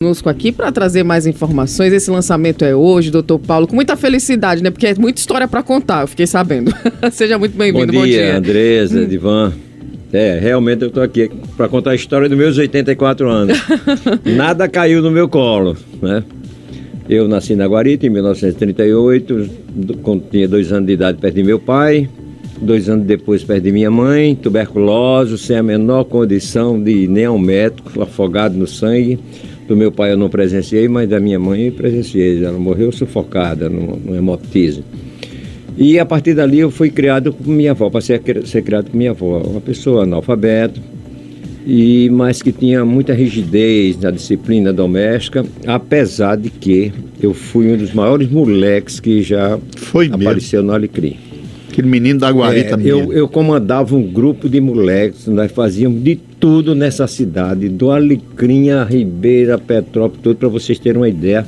Conosco aqui para trazer mais informações. Esse lançamento é hoje, doutor Paulo, com muita felicidade, né? Porque é muita história para contar, eu fiquei sabendo. Seja muito bem-vindo. Bom dia, Andresa, Divan. Realmente eu estou aqui para contar a história dos meus 84 anos. Nada caiu no meu colo, né? Eu nasci na Guarita em 1938, tinha 2 anos de idade, perdi meu pai. 2 anos depois perdi minha mãe, tuberculoso, sem a menor condição de ir nem ao médico, afogado no sangue. Do meu pai eu não presenciei, mas da minha mãe eu presenciei. Ela morreu sufocada no hemoptise. E a partir dali eu fui criado com minha avó, passei a ser criado com minha avó. Uma pessoa analfabeta, mas que tinha muita rigidez na disciplina doméstica, apesar de que eu fui um dos maiores moleques que já apareceu no Alecrim. Aquele menino da Guarita mesmo. Eu comandava um grupo de moleques, nós fazíamos de tudo nessa cidade, do Alecrim, a Ribeira, Petrópolis, tudo, para vocês terem uma ideia.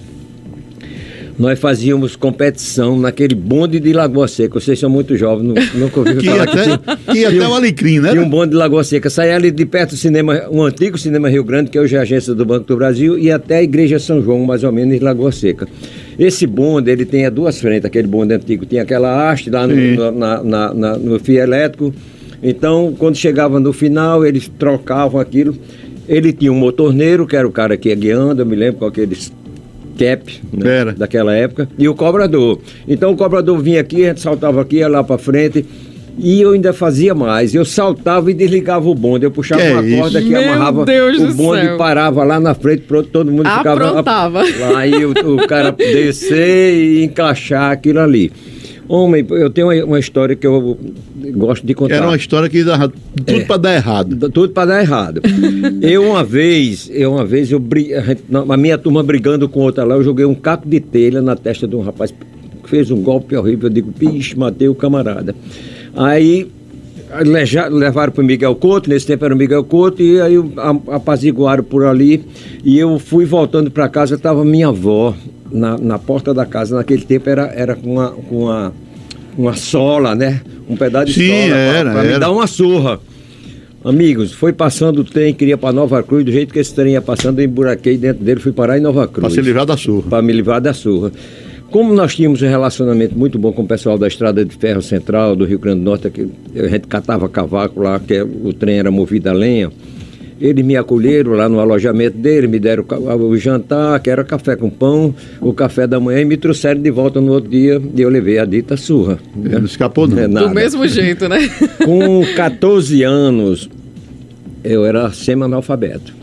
Nós fazíamos competição naquele bonde de Lagoa Seca. Vocês são muito jovens, nunca ouviram falar que ia até o Alecrim, né? Tinha um bonde de Lagoa Seca. Saía ali de perto do cinema, um antigo cinema Rio Grande, que hoje é a agência do Banco do Brasil, e até a Igreja São João, mais ou menos, em Lagoa Seca. Esse bonde, ele tem 2 frentes, aquele bonde antigo. Tinha aquela haste lá no fio elétrico. Então, quando chegava no final, eles trocavam aquilo. Ele tinha um motorneiro, que era o cara que ia guiando, eu me lembro com aqueles cap, né, daquela época, e o cobrador. Então o cobrador vinha aqui, a gente saltava aqui, ia lá para frente, e eu ainda fazia mais. Eu saltava e desligava o bonde. Eu puxava uma corda que amarrava o bonde e parava lá na frente, pronto, todo mundo aprontava. Ficava lá, e o cara descer e encaixar aquilo ali. Homem, eu tenho uma história que eu gosto de contar. Era uma história que dava tudo para dar errado. Tudo para dar errado. Uma vez, a minha turma brigando com outra lá, eu joguei um caco de telha na testa de um rapaz que fez um golpe horrível. Eu digo, pixe, matei o camarada. Aí levaram para o Miguel Couto, nesse tempo era o Miguel Couto, e aí apaziguaram por ali. E eu fui voltando para casa, estava minha avó na porta da casa. Naquele tempo era com uma sola, né? Um pedaço de sola para me dar uma surra. Amigos, foi passando o trem, queria para Nova Cruz, do jeito que esse trem ia passando, eu emburaquei dentro dele, fui parar em Nova Cruz. Para se livrar da surra. Para me livrar da surra. Como nós tínhamos um relacionamento muito bom com o pessoal da Estrada de Ferro Central, do Rio Grande do Norte, que a gente catava cavaco lá, que o trem era movido a lenha, eles me acolheram lá no alojamento dele, me deram o jantar, que era café com pão, o café da manhã, e me trouxeram de volta no outro dia, e eu levei a dita surra. Não escapou não. Do mesmo jeito, né? Com 14 anos, eu era semi-analfabeto.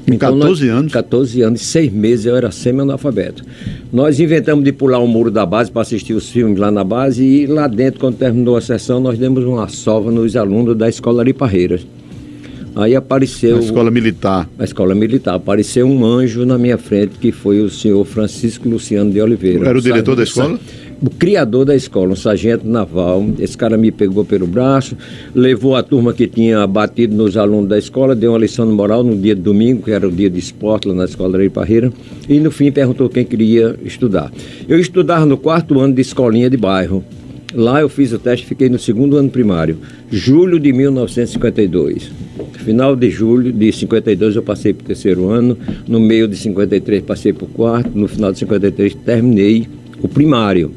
Com 14 anos? 14 anos e 6 meses eu era semi-analfabeto. Nós inventamos de pular o muro da base para assistir os filmes lá na base, e lá dentro, quando terminou a sessão, nós demos uma sova nos alunos da Escola Ari Parreiras. Aí apareceu... A escola militar. A escola militar. Apareceu um anjo na minha frente, que foi o senhor Francisco Luciano de Oliveira. Era o diretor da escola? O criador da escola, um sargento naval. Esse cara me pegou pelo braço, levou a turma que tinha batido nos alunos da escola, deu uma lição de moral no dia de domingo, que era o dia de esporte lá na Escola Ari Parreira, e no fim perguntou quem queria estudar. Eu estudava no 4º ano de escolinha de bairro. Lá eu fiz o teste, fiquei no 2º ano primário, julho de 1952. Final de julho de 52 eu passei para o 3º ano, no meio de 53 passei para o 4º, no final de 53 terminei o primário.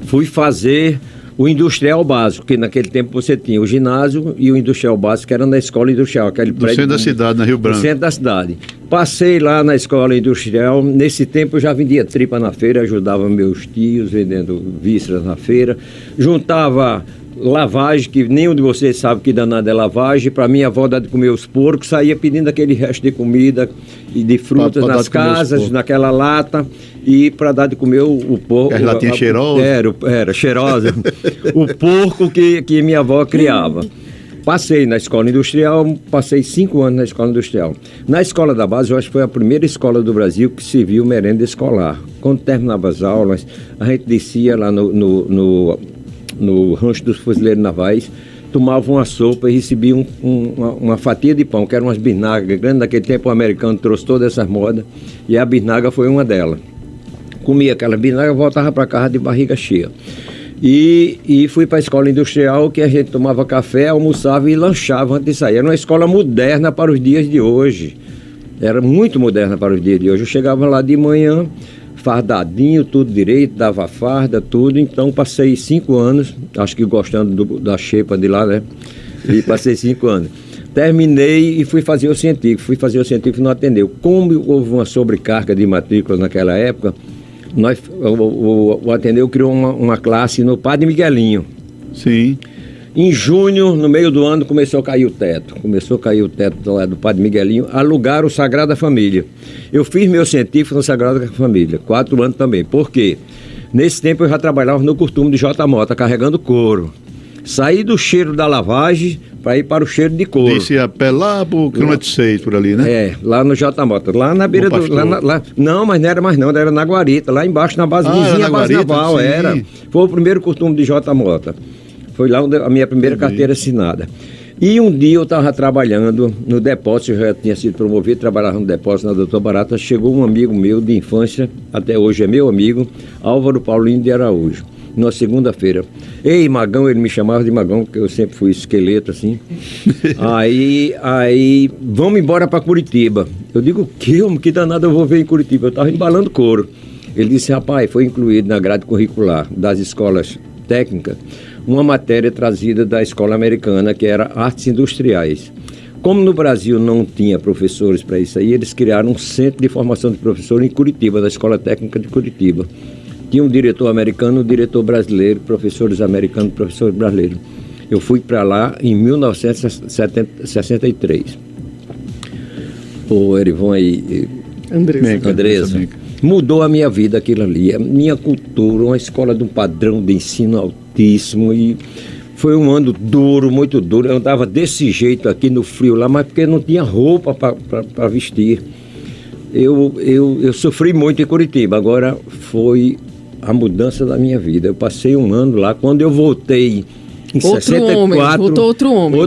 Fui fazer o industrial básico, que naquele tempo você tinha o ginásio e o industrial básico, que era na escola industrial, aquele prédio... No centro da cidade, na Rio Branco. No centro da cidade. Passei lá na escola industrial, nesse tempo eu já vendia tripa na feira, ajudava meus tios vendendo vísceras na feira, juntava lavagem, que nenhum de vocês sabe que danada é lavagem, para minha avó dar de comer os porcos, saía pedindo aquele resto de comida e de frutas nas casas, naquela lata, e para dar de comer o porco. As latinhas cheirosas? Era cheirosa. O porco que minha avó criava. Passei na escola industrial, passei 5 anos na escola industrial. Na escola da base, eu acho que foi a primeira escola do Brasil que serviu merenda escolar. Quando terminava as aulas, a gente descia lá no rancho dos fuzileiros navais, tomava uma sopa e recebia uma fatia de pão, que eram umas bisnagas grandes. Naquele tempo o americano trouxe todas essas modas, e a bisnaga foi uma delas. Comia aquela bisnaga, voltava para casa de barriga cheia. E fui para a escola industrial, que a gente tomava café, almoçava e lanchava antes de sair. Era uma escola moderna para os dias de hoje. era muito moderna para os dias de hoje. Eu chegava lá de manhã, fardadinho, tudo direito, dava farda, tudo. Então passei 5 anos, acho que gostando da xepa de lá, né? E passei 5 anos. Terminei e fui fazer o científico. Fui fazer o científico e não atendeu. Como houve uma sobrecarga de matrículas naquela época, o Ateneu criou uma classe no Padre Miguelinho. Sim. Em junho, no meio do ano, começou a cair o teto. Começou a cair o teto lá do Padre Miguelinho. Alugaram o Sagrada Família. Eu fiz meu científico no Sagrada Família. 4 anos também. Por quê? Nesse tempo eu já trabalhava no costume de J. Mota, carregando couro. Saí do cheiro da lavagem para ir para o cheiro de couro. Disse a pé lá pro quilômetro 6, por ali, né? É, lá no J. Mota. Lá na beira do... não, mas não era mais não, era na Guarita. Lá embaixo, na base vizinha, a base naval. Era. Foi o primeiro costume de J. Mota. Foi lá a minha primeira carteira assinada. E um dia eu estava trabalhando no depósito, eu já tinha sido promovido, trabalhava no depósito na Doutor Barata. Chegou um amigo meu de infância, até hoje é meu amigo, Álvaro Paulinho de Araújo, na segunda-feira. Ei, Magão, ele me chamava de Magão, porque eu sempre fui esqueleto assim. aí, vamos embora para Curitiba. Eu digo, o quê? Que danado eu vou ver em Curitiba? Eu estava embalando couro. Ele disse, rapaz, foi incluído na grade curricular das escolas técnicas uma matéria trazida da escola americana, que era artes industriais. Como no Brasil não tinha professores para isso aí, eles criaram um centro de formação de professores em Curitiba, da Escola Técnica de Curitiba. Tinha um diretor americano, um diretor brasileiro, professores americanos, professores brasileiros. Eu fui para lá em 1963. O Erivon aí... Andresa. Mudou a minha vida aquilo ali, a minha cultura, uma escola de um padrão de ensino altíssimo, e foi um ano duro, muito duro. Eu andava desse jeito aqui no frio lá, mas porque não tinha roupa para vestir. Eu sofri muito em Curitiba, agora foi a mudança da minha vida. Eu passei um ano lá, quando eu voltei em 64... Outro homem.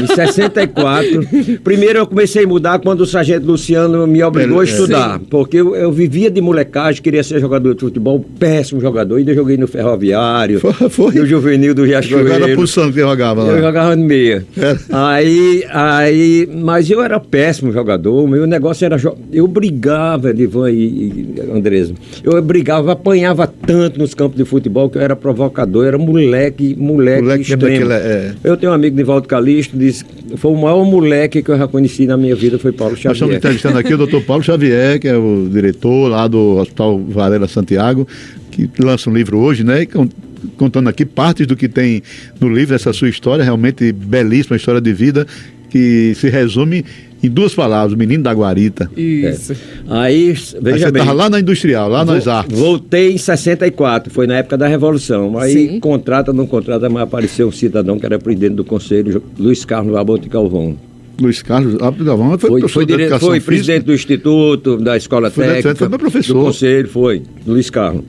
Em 64. Primeiro eu comecei a mudar quando o sargento Luciano me obrigou a estudar. Porque eu vivia de molecagem, queria ser jogador de futebol, péssimo jogador. Ainda joguei no Ferroviário, no Juvenil do Riachuelo. Jogava a posição que jogava lá. Eu jogava no meia. Mas eu era péssimo jogador. O meu negócio era... Eu brigava, Edivan e Andresa. Eu brigava, apanhava tanto nos campos de futebol que eu era provocador, era moleque extremo. Eu tenho um amigo, Nivaldo Calixto, disse foi o maior moleque que eu já conheci na minha vida, foi Paulo Xavier. Nós estamos entrevistando aqui o Dr. Paulo Xavier, que é o diretor lá do Hospital Varela Santiago, que lança um livro hoje, né? Contando aqui partes do que tem no livro, essa sua história, realmente belíssima história de vida, que se resume em 2 palavras, o menino da Guarita. Isso. Aí, veja bem. Você estava lá na Industrial, lá nas artes. Voltei em 64, foi na época da Revolução. Aí, contrata, não contrata, mas apareceu um cidadão que era presidente do conselho, Luiz Carlos Abonte Galvão. Luiz Carlos Abonte Galvão foi presidente do Instituto, da Escola Técnica, foi meu professor. Do conselho, foi, Luiz Carlos.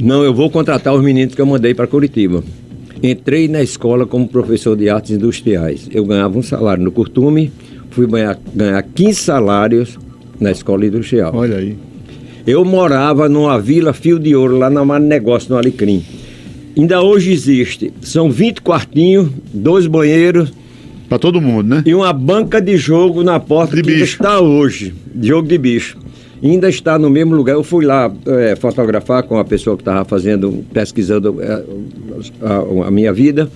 Não, eu vou contratar os meninos que eu mandei para Curitiba. Entrei na escola como professor de artes industriais. Eu ganhava um salário no costume, fui ganhar 15 salários na escola industrial. Olha aí. Eu morava numa vila Fio de Ouro, lá na Mar Negócio, no Alecrim. Ainda hoje existe. São 20 quartinhos, 2 banheiros. Para todo mundo, né? E uma banca de jogo na porta de que bicho. Ainda está hoje. Jogo de bicho. Ainda está no mesmo lugar. Eu fui lá fotografar com a pessoa que estava pesquisando a minha vida.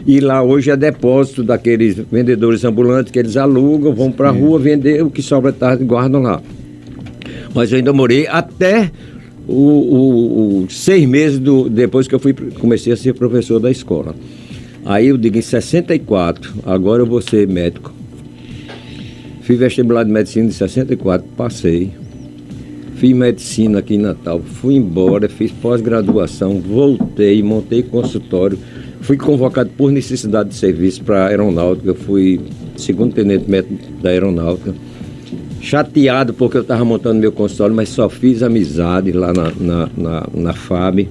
E lá hoje é depósito daqueles vendedores ambulantes que eles alugam, vão para a rua vender, o que sobra tarde guardam lá. Mas eu ainda morei até os 6 meses depois que eu comecei a ser professor da escola. Aí eu digo, em 64, agora eu vou ser médico. Fiz vestibular de medicina em 64, passei. Fiz medicina aqui em Natal, fui embora, fiz pós-graduação, voltei, montei consultório. Fui convocado por necessidade de serviço para a aeronáutica, eu fui 2º tenente médico da aeronáutica. Chateado porque eu estava montando meu consultório, mas só fiz amizade lá na FAB.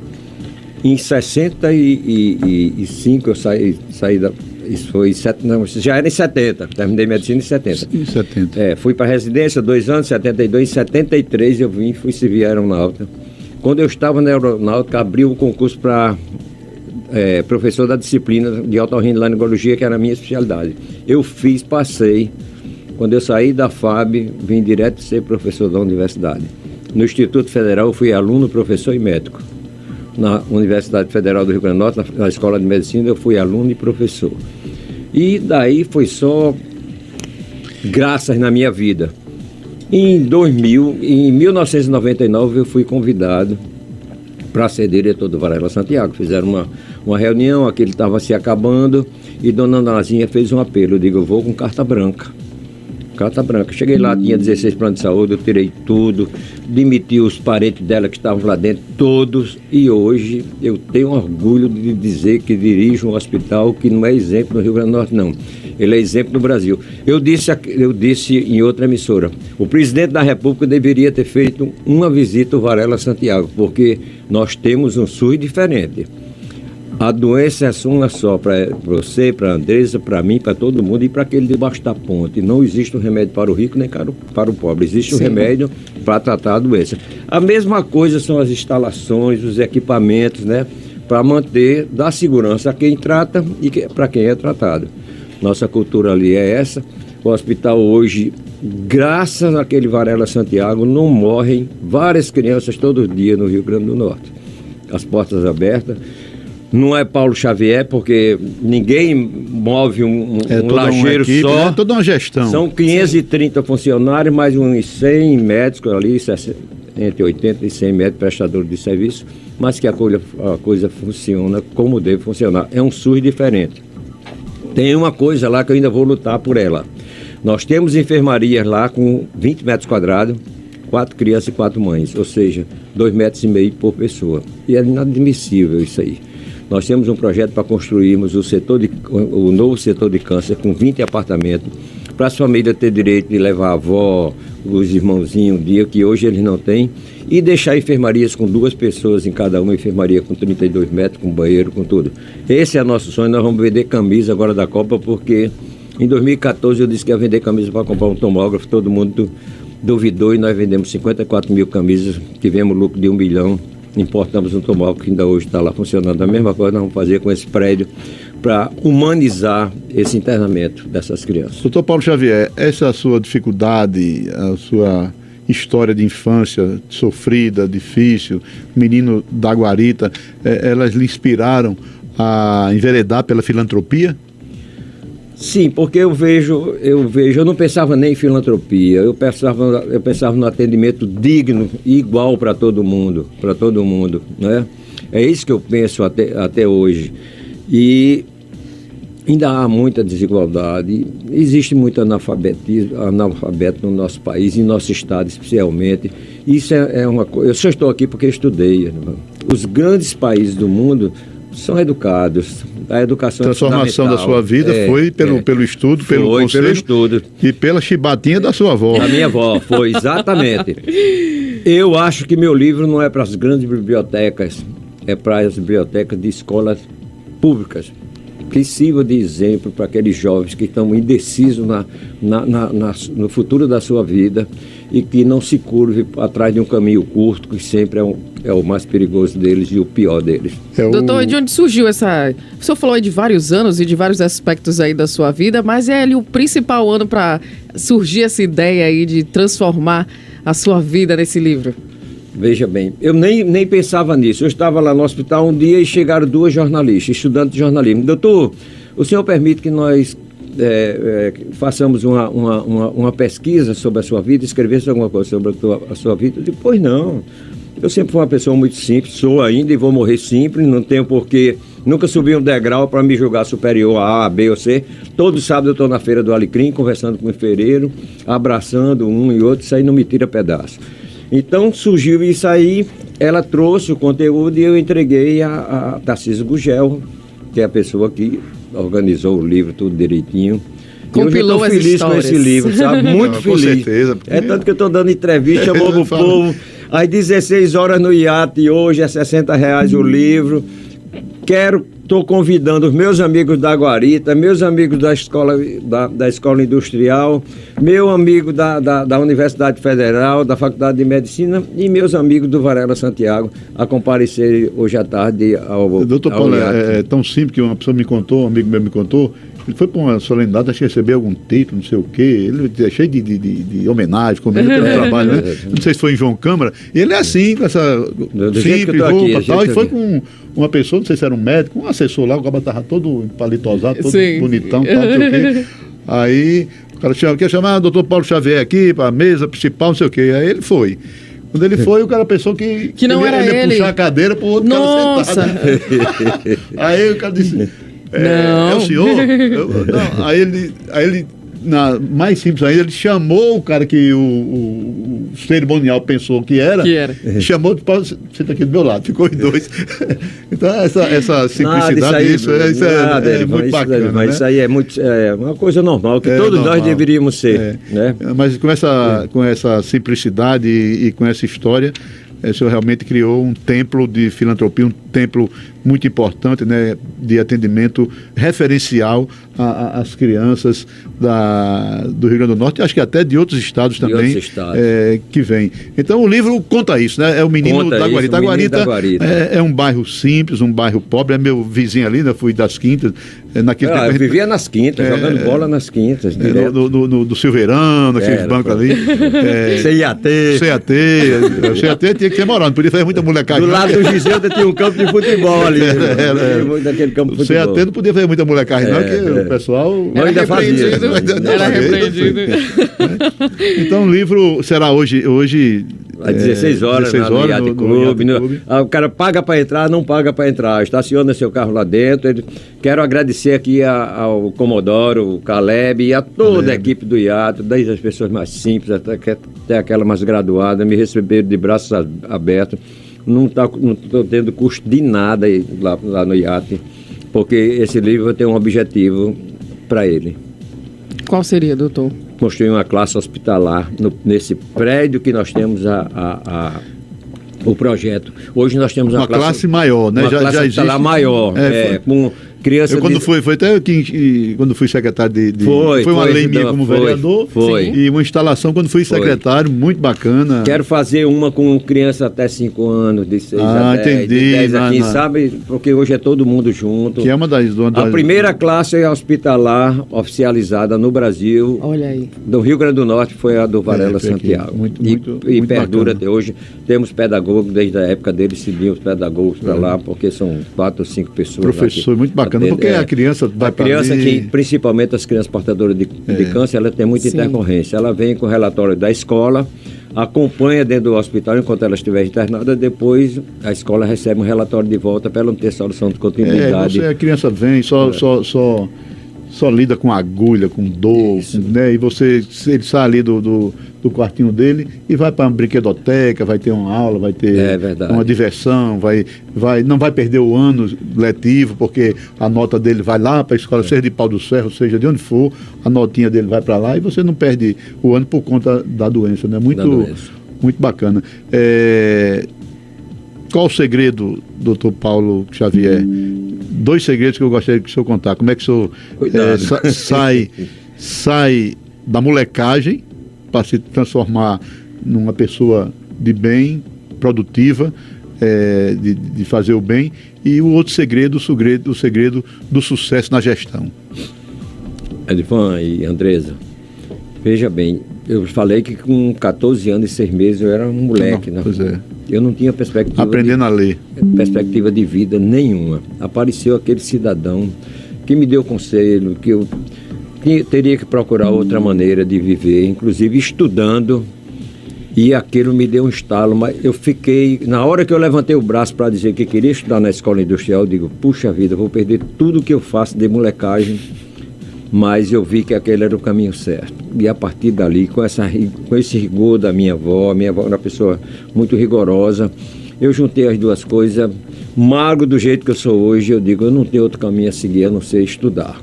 Em 65 eu saí da... Isso foi já era em 70, terminei medicina em 70. Em 70. Fui para residência 2 anos, 72, em 73 eu fui servir a aeronáutica. Quando eu estava na aeronáutica, abriu o concurso para professor da disciplina de otorrinolaringologia, que era a minha especialidade. Eu passei, Quando eu saí da FAB, vim direto ser professor da universidade. No Instituto Federal, eu fui aluno, professor e médico. Na Universidade Federal do Rio Grande do Norte, na Escola de Medicina, eu fui aluno e professor. E daí foi só graças na minha vida. Em 1999, eu fui convidado para ser diretor do Varela Santiago. Fizeram uma reunião, aquele estava se acabando, e dona Nazinha fez um apelo. Eu digo, eu vou com carta branca. Carta branca. Cheguei lá, tinha 16 planos de saúde, eu tirei tudo, demiti os parentes dela que estavam lá dentro, todos, e hoje eu tenho orgulho de dizer que dirijo um hospital que não é exemplo no Rio Grande do Norte, não. Ele é exemplo no Brasil. Eu disse em outra emissora, o presidente da República deveria ter feito uma visita ao Varela Santiago, porque nós temos um SUS diferente. A doença é uma só, para você, para a Andresa, para mim, para todo mundo e para aquele debaixo da ponte. Não existe um remédio para o rico nem para o pobre. Existe um remédio para tratar a doença. A mesma coisa são as instalações, os equipamentos, né? Para manter, dar segurança a quem trata e para quem é tratado. Nossa cultura ali é essa. O hospital hoje, graças àquele Varela Santiago, não morrem várias crianças todos os dias no Rio Grande do Norte. As portas abertas. Não é Paulo Xavier, porque ninguém move um lajeiro equipe, só. É toda uma gestão. São 530 funcionários, mais uns 100 médicos ali, entre 80 e 100 médicos prestadores de serviço, mas que a coisa funciona como deve funcionar. É um SUS diferente. Tem uma coisa lá que eu ainda vou lutar por ela. Nós temos enfermarias lá com 20 metros quadrados, 4 crianças e 4 mães, ou seja, 2,5 metros por pessoa. E é inadmissível isso aí. Nós temos um projeto para construirmos o novo setor de câncer com 20 apartamentos, para as famílias ter direito de levar a avó, os irmãozinhos um dia, que hoje eles não têm, e deixar enfermarias com 2 pessoas em cada uma, enfermaria com 32 metros, com banheiro, com tudo. Esse é o nosso sonho. Nós vamos vender camisa agora da Copa, porque em 2014 eu disse que ia vender camisa para comprar um tomógrafo, todo mundo duvidou e nós vendemos 54 mil camisas, tivemos lucro de 1 bilhão. Importamos um tomógrafo que ainda hoje está lá funcionando. A mesma coisa nós vamos fazer com esse prédio para humanizar esse internamento dessas crianças. Doutor Paulo Xavier, essa sua dificuldade, a sua história de infância sofrida, difícil, menino da guarita, elas lhe inspiraram a enveredar pela filantropia? Sim, porque eu não pensava nem em filantropia, eu pensava no atendimento digno e igual para todo mundo, né? É isso que eu penso até hoje. E ainda há muita desigualdade, existe muito analfabeto no nosso país, em nosso estado especialmente. Isso é uma coisa. Eu só estou aqui porque estudei. Os grandes países do mundo são educados. A educação transformação da sua vida foi pelo estudo, pelo conselho, pelo estudo. E pela chibatinha da sua avó. Da minha avó, foi, exatamente. Eu acho que meu livro não é para as grandes bibliotecas, é para as bibliotecas de escolas públicas, que sirva de exemplo para aqueles jovens que estão indecisos no futuro da sua vida e que não se curve atrás de um caminho curto, que sempre é o mais perigoso deles e o pior deles. Doutor, de onde surgiu essa... O senhor falou aí de vários anos e de vários aspectos aí da sua vida, mas é ali o principal ano para surgir essa ideia aí de transformar a sua vida nesse livro? Veja bem, eu nem pensava nisso. Eu estava lá no hospital um dia e chegaram 2 jornalistas, estudantes de jornalismo. Doutor, o senhor permite que nós façamos uma pesquisa sobre a sua vida, escrevesse alguma coisa sobre a sua vida? Eu digo, pois não. Eu sempre fui uma pessoa muito simples, sou ainda e vou morrer simples, não tenho porquê. Nunca subi um degrau para me julgar superior a A, B ou C. Todo sábado eu estou na Feira do Alecrim, conversando com o ferreiro, abraçando um e outro, isso aí não me tira pedaço. Então surgiu isso aí, ela trouxe o conteúdo e eu entreguei a Tarcísio Gugel, que é a pessoa que organizou o livro tudo direitinho. Compilou as feliz histórias. com esse livro, sabe? Muito feliz. Com certeza. É tanto que eu estou dando entrevista, chamou o povo, às 16 horas no iate, hoje é R$60 o livro. Quero estou convidando os meus amigos da Guarita, meus amigos da escola industrial, meu amigo da Universidade Federal, da Faculdade de Medicina e meus amigos do Varela Santiago a comparecerem hoje à tarde ao Doutor Paulo, IAT. é tão simples que uma pessoa me contou, um amigo meu me contou, ele foi para uma solenidade, acho que recebeu algum título, não sei o quê, ele é cheio de homenagem, comendo pelo trabalho, né? Não sei se foi em João Câmara, e ele é assim, com essa simples roupa e tal, e foi com uma pessoa, não sei se era um médico, um assessor lá, o cara estava todo palitosado, todo bonitão, tal, não sei o quê. Aí o cara quer chamar o doutor Paulo Xavier aqui para a mesa principal, não sei o quê, aí ele foi. Quando ele foi, o cara pensou que não era ele ia puxar a cadeira para o outro cara sentado. Aí o cara disse... É o senhor? Não. Aí ele mais simples ainda, ele chamou o cara que o cerimonial pensou que era. Chamou de Paulo, senta aqui do meu lado, ficou os dois. Então, essa simplicidade, isso é muito bacana. Mas né? isso aí é uma coisa normal, que todos nós deveríamos ser. Né? Mas com essa simplicidade e com essa história, o senhor realmente criou um templo de filantropia, um templo muito importante, né, de atendimento referencial às crianças do Rio Grande do Norte, e acho que até de outros estados também, que vem. Então o livro conta isso, né? É o Menino da Guarita. A Guarita é um bairro simples, um bairro pobre, é meu vizinho ali, né? Fui das Quintas. Eu vivia nas Quintas, jogando bola nas Quintas. Do Silveirão, aqueles bancos ali. CAT tinha que ser morando, podia fazer muita molecagem. Do lado do Giseuda tinha um campo de futebol ali. Daquele campo de futebol. CAT não podia fazer muita molecagem, não, que o pessoal ainda fazia. Era repreendido. Então o livro será hoje às 16 horas no Yacht Clube. O cara paga para entrar, não paga para entrar. Estaciona seu carro lá dentro. Quero agradecer aqui ao Comodoro, o Caleb e a toda a equipe do Yacht, desde as pessoas mais simples até aquela mais graduada, me receberam de braços abertos. Não estou tendo custo de nada lá no Yacht, porque esse livro tem um objetivo para ele. Qual seria, doutor? Construir uma classe hospitalar nesse prédio que nós temos o projeto. Hoje nós temos uma classe maior, né? Uma classe hospitalar maior, com crianças... Foi até quando fui secretário foi uma lei minha como vereador. E uma instalação quando fui secretário, muito bacana. Quero fazer uma com criança até 5 anos, de 6 a 10, entendi, de 10 a 15, sabe? Porque hoje é todo mundo junto. Que é uma das A primeira classe hospitalar oficializada no Brasil, olha aí, do Rio Grande do Norte, foi a do Varela Santiago. Muito perdura bacana. até hoje. Temos pedagogos, desde a época deles, seguimos pedagogos para lá, porque são 4 ou 5 pessoas. Professor, muito bacana. Porque a criança vai para ali... A criança, principalmente as crianças portadoras de câncer, ela tem muita intercorrência. Ela vem com o relatório da escola, acompanha dentro do hospital enquanto ela estiver internada, depois a escola recebe um relatório de volta para ela não ter solução de continuidade. A criança vem, só lida com agulha, com dor, né? E ele sai ali do quartinho dele e vai para uma brinquedoteca, vai ter uma aula, vai ter uma diversão, não vai perder o ano letivo, porque a nota dele vai lá para a escola, seja de Pau do Ferro, seja de onde for, a notinha dele vai para lá e você não perde o ano por conta da doença, né? Muito bacana. Qual o segredo, doutor Paulo Xavier? 2 segredos que eu gostaria que o senhor contar. Como é que o senhor sai da molecagem para se transformar numa pessoa de bem, produtiva, de fazer o bem? E o outro segredo, o segredo do sucesso na gestão. Edvan e Andresa, veja bem, eu falei que com 14 anos e 6 meses eu era um moleque. Eu não tinha perspectiva. Aprendendo a ler. Perspectiva de vida nenhuma. Apareceu aquele cidadão que me deu conselho, que eu teria que procurar outra maneira de viver, inclusive estudando, e aquilo me deu um estalo, mas eu fiquei, na hora que eu levantei o braço para dizer que queria estudar na escola industrial, eu digo, puxa vida, eu vou perder tudo que eu faço de molecagem, mas eu vi que aquele era o caminho certo. E a partir dali, com esse rigor da minha avó era uma pessoa muito rigorosa, eu juntei as duas coisas, magro do jeito que eu sou hoje, eu digo, eu não tenho outro caminho a seguir, a não ser estudar.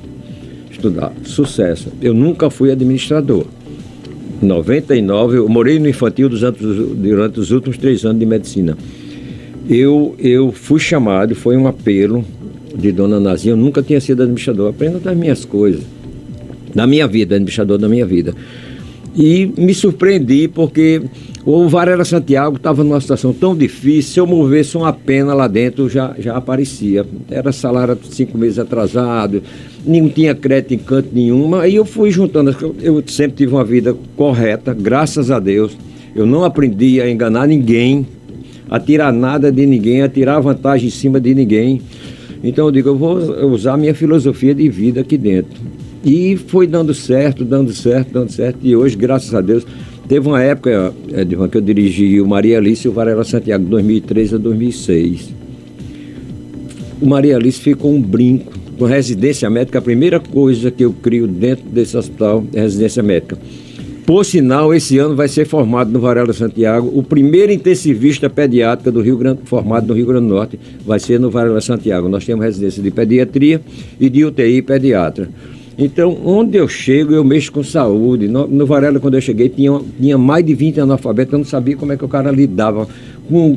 Sucesso. Eu nunca fui administrador. Em 99, eu morei no infantil durante os últimos 3 anos de medicina. Eu fui chamado, foi um apelo de Dona Nazinha, eu nunca tinha sido administrador, apenas das minhas coisas, da minha vida, administrador da minha vida. E me surpreendi porque o Varela Santiago estava numa situação tão difícil, se eu movesse uma pena lá dentro já aparecia. Era salário de 5 meses atrasado, não tinha crédito em canto nenhum. Aí eu fui juntando, eu sempre tive uma vida correta, graças a Deus. Eu não aprendi a enganar ninguém, a tirar nada de ninguém, a tirar vantagem em cima de ninguém. Então eu digo, eu vou usar a minha filosofia de vida aqui dentro. E foi dando certo. E hoje, graças a Deus, teve uma época, Edivan, que eu dirigi o Maria Alice e o Varela Santiago, de 2003 a 2006. O Maria Alice ficou um brinco. Com residência médica, a primeira coisa que eu crio dentro desse hospital é residência médica. Por sinal, esse ano vai ser formado no Varela Santiago o primeiro intensivista pediátrica do Rio Grande, formado no Rio Grande do Norte, vai ser no Varela Santiago. Nós temos residência de pediatria e de UTI pediatra. Então, onde eu chego, eu mexo com saúde. No Varela, quando eu cheguei, tinha mais de 20 analfabetos, eu não sabia como é que o cara lidava com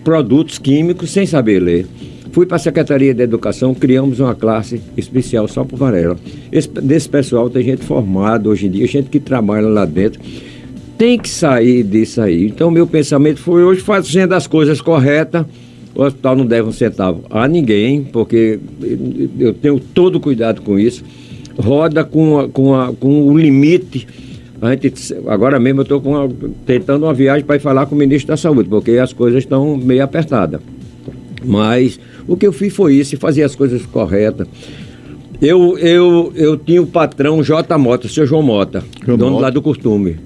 produtos químicos sem saber ler. Fui para a Secretaria de Educação, criamos uma classe especial só para o Varela. Desse pessoal tem gente formada hoje em dia, gente que trabalha lá dentro. Tem que sair disso aí. Então, meu pensamento foi hoje fazendo as coisas corretas. O hospital não deve um centavo a ninguém, porque eu tenho todo cuidado com isso. Roda com o limite. Agora mesmo eu estou tentando uma viagem para ir falar com o ministro da Saúde, porque as coisas estão meio apertadas. Mas o que eu fiz foi isso, fazer as coisas corretas. Eu tinha o patrão J. Mota, o seu João Mota, dono lá do Curtume.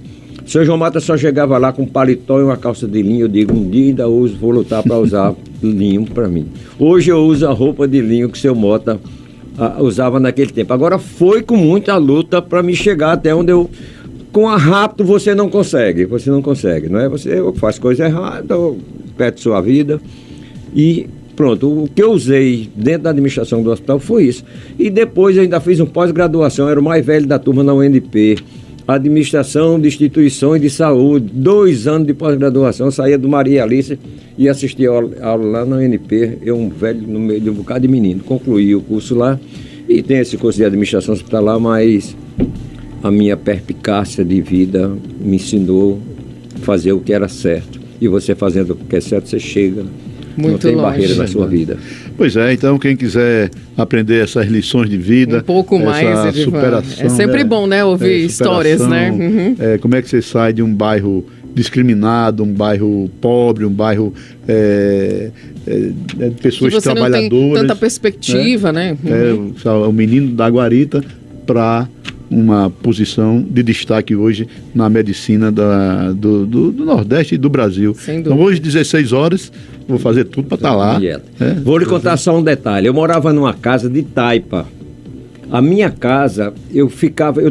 O seu João Mota só chegava lá com um paletó e uma calça de linho. Eu digo, um dia ainda vou lutar para usar linho para mim. Hoje eu uso a roupa de linho que o seu Mota usava naquele tempo. Agora foi com muita luta para me chegar até onde eu... Com a rápido você não consegue, não é? Você faz coisa errada, perde sua vida. E pronto, o que eu usei dentro da administração do hospital foi isso. E depois eu ainda fiz um pós-graduação, era o mais velho da turma na UNP. Administração de Instituições de Saúde, 2 anos de pós-graduação. Eu saía do Maria Alice e assistia aula lá na UNP. Eu, um velho, no meio de um bocado de menino. Concluí o curso lá e tem esse curso de administração hospitalar, mas a minha perspicácia de vida me ensinou a fazer o que era certo. E você fazendo o que é certo, você chega. Não tem barreira na sua vida. Pois é, então quem quiser aprender essas lições de vida, um pouco mais, Edivan, superação, é sempre bom, né, ouvir histórias, né? Uhum. Como é que você sai de um bairro discriminado, um bairro pobre, um bairro de pessoas trabalhadoras. Não tem tanta perspectiva, né? Uhum. O menino da guarita para uma posição de destaque hoje na medicina do Nordeste e do Brasil. Então hoje, 16 horas, vou fazer tudo para estar lá. Vou lhe contar só um detalhe. Eu morava numa casa de taipa. A minha casa, eu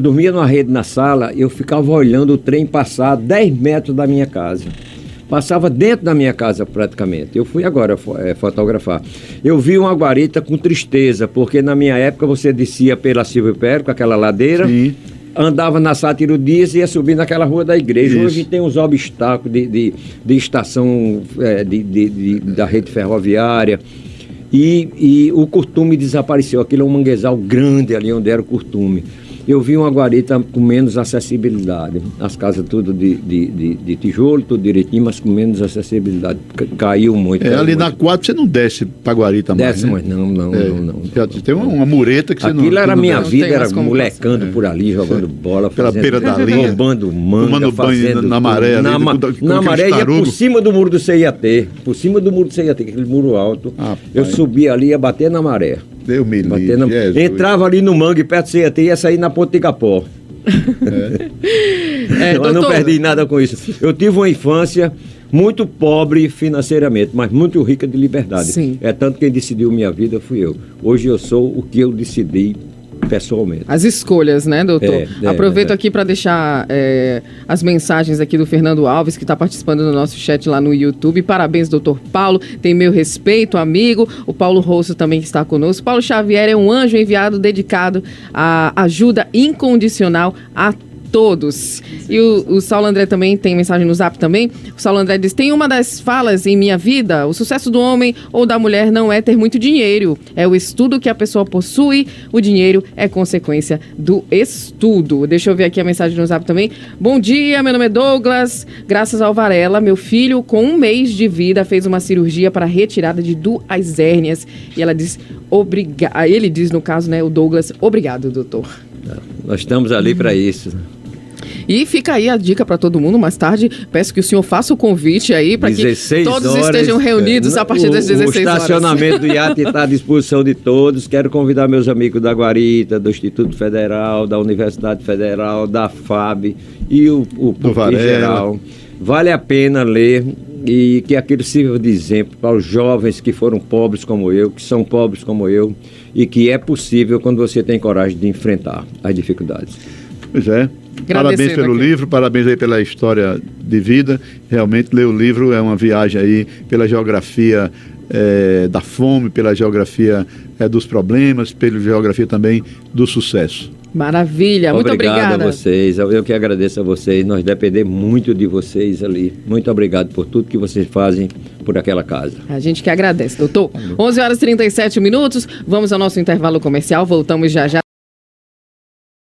dormia numa rede na sala, eu ficava olhando o trem passar 10 metros da minha casa. Passava dentro da minha casa praticamente. Eu fui agora fotografar. Eu vi uma guarita com tristeza, porque na minha época você descia pela Silvio Pério, com aquela ladeira, sim, andava na Sátiro Dias e ia subir naquela rua da igreja. Isso. Hoje tem uns obstáculos de estação da rede ferroviária. E o Curtume desapareceu. Aquilo é um manguezal grande ali onde era o Curtume. Eu vi uma guarita com menos acessibilidade. As casas tudo de tijolo, tudo direitinho, mas com menos acessibilidade. Caiu muito. Ali muito. Na 4 você não desce pra guarita mais, desce, mas não. Tem uma mureta que você Aquilo era minha vida, era molecando por ali, jogando bola. Pela beira da linha. Roubando manga, tomando banho na maré. Na maré ia por cima do muro do CIAT. Por cima do muro do CIAT, aquele muro alto. Eu subia ali e ia bater na maré. Deus me livre. Entrava ali no mangue perto do CIAT e ia sair na Ponte de Igapó. Eu não perdi nada com isso. Eu tive uma infância muito pobre financeiramente, mas muito rica de liberdade. Sim. É tanto que quem decidiu minha vida fui eu. Hoje eu sou o que eu decidi pessoalmente. As escolhas, né, doutor? Aproveito aqui para deixar as mensagens aqui do Fernando Alves, que está participando do nosso chat lá no YouTube. Parabéns, doutor Paulo. Tem meu respeito, amigo. O Paulo Rosso também está conosco. Paulo Xavier é um anjo enviado dedicado à ajuda incondicional a todos. E o Saulo André também tem mensagem no Zap também. O Saulo André diz: tem uma das falas em minha vida: o sucesso do homem ou da mulher não é ter muito dinheiro, é o estudo que a pessoa possui, o dinheiro é consequência do estudo. Deixa eu ver aqui a mensagem no Zap também. Bom dia, meu nome é Douglas. Graças ao Varela, meu filho com 1 mês de vida fez uma cirurgia para retirada de 2 hérnias. E ela diz: ele diz, no caso, né, o Douglas: obrigado, doutor. Nós estamos ali para isso. E fica aí a dica para todo mundo. Mais tarde, peço que o senhor faça o convite aí para que todos estejam reunidos a partir das 16 horas. O estacionamento do iate está à disposição de todos. Quero convidar meus amigos da Guarita, do Instituto Federal, da Universidade Federal, da FAB e o público em geral. Vale a pena ler e que aquilo sirva de exemplo para os jovens que foram pobres como eu, que são pobres como eu, e que é possível quando você tem coragem de enfrentar as dificuldades. Pois é. Parabéns pelo livro, parabéns aí pela história de vida. Realmente, ler o livro é uma viagem aí pela geografia da fome, pela geografia dos problemas, pela geografia também do sucesso. Maravilha, muito obrigada. Obrigado a vocês, eu que agradeço a vocês, nós dependemos muito de vocês ali. Muito obrigado por tudo que vocês fazem por aquela casa. A gente que agradece, doutor. 11h37, vamos ao nosso intervalo comercial, voltamos já já.